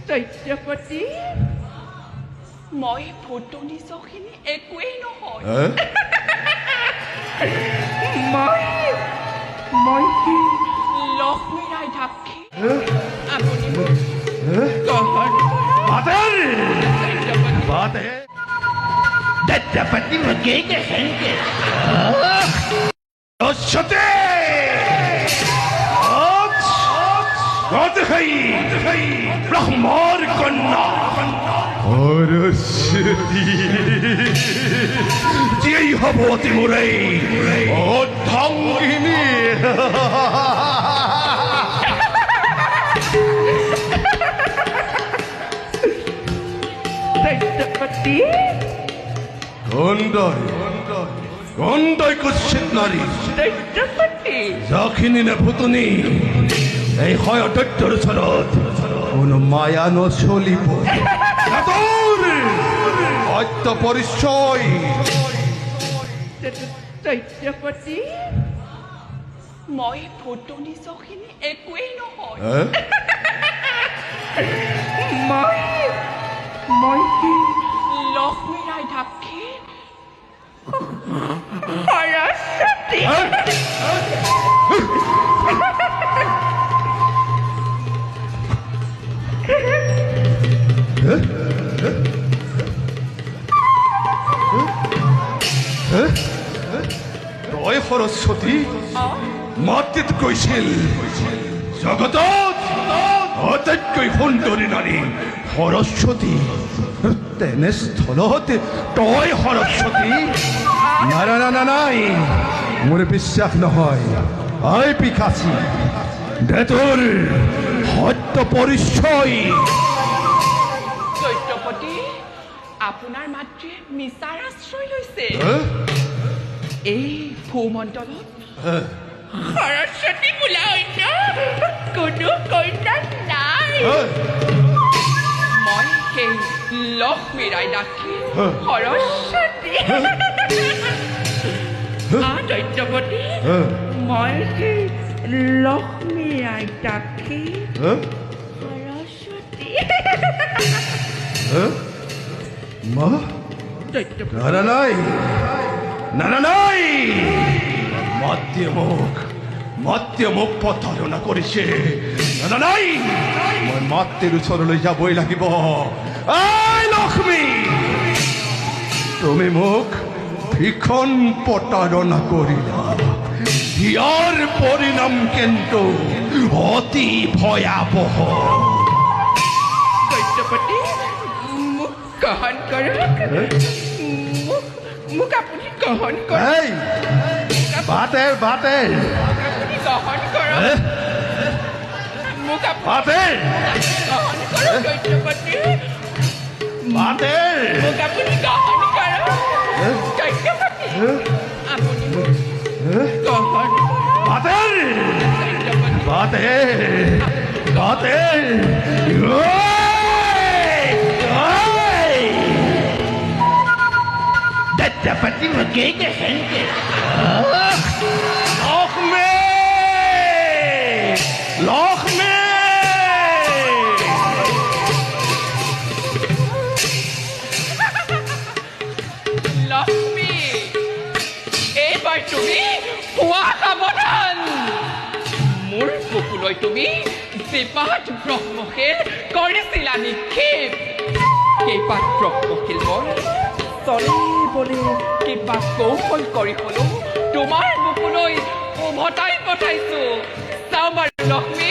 দৈত্যপতি মই ফটো নিজখিনি একোৱেই নহয় মই লক্ষ্মী ৰায় ঢাকি আপুনি গ্ৰহণ दत्तपति मगे के संगे सते आज ब्रह्मार कन्या और जय हबती मुरई ओ ढंगिनी দৈত্যপতি গন্ডাই কুৎসিত নারী দৈত্যপতি যাখিনি নে ভূতনি এই হয় দৈত্যৰ ওচৰত কোনো মায়া নচলিব সত্য পৰিচয় দৈত্যপতি মই ফটো নিজখিনি একোৱেই নহয় মই লক্ষ্মী ৰায় ঢাকি সৰস্বতী তই সৰস্বতী মাতৃত কৈছিল জগতত আটাইতকৈ সুন্দৰী নাৰী সৰস্বতী তেনেস্থলত তই সৰস্বতী নাই মোৰ বিশ্বাস নহয় আই পিকাচি দে তোৰ সত্য পৰিচয় দৈত্যপতি আপোনাৰ মাতৃয়ে মিছাৰ আশ্ৰয় লৈছে এই ভূমণ্ডলত সৰস্বতী বোলা অন্য কোনো কন্যা নাই মই সেই লক্ষ্মী ৰায় ডাকি সৰস্বতী দৈত্যপতি মই সেই লক্ষ্মী ৰায় ডাকি সৰস্বতী মা দৈত্যপতি নাই মাতৃ মোক প্ৰতাৰণা কৰিছে নাই মই মাতৃৰ ওচৰলৈ যাবই লাগিব আই লক্ষ্মী তুমি মোক ভীষণ প্ৰতাৰণা কৰিলা ইয়াৰ পৰিণাম কিন্তু অতি ভয়াৱহ দৈত্যপতি মোক গ্ৰহণ কৰক মোক আপুনি গ্ৰহণ কৰক বাটে আপুনি গ্ৰহণ কৰক মোক আপুনি গ্ৰহণ কৰক দৈত্যপতি বাটে মোক আপুনি গ্ৰহণ কৰক দৈত্যপতি আপুনি মোক গ্ৰহণ বাটে दत्तपति मगे के संगे लक्ष्मी লক্ষ্মী এইবাৰ তুমি পোৱা সাৱধান মোৰ বুকুলৈ তুমি যিপাত ব্ৰহ্মশিল কৰিছিলা নিক্ষেপ সেইপাত ব্ৰহ্মশিল মই চলি বলি কিবা কৌশল কৰি হলেও তোমাৰ বুকুলৈ উভতাই পঠাইছো চাওঁ বাৰু লক্ষ্মী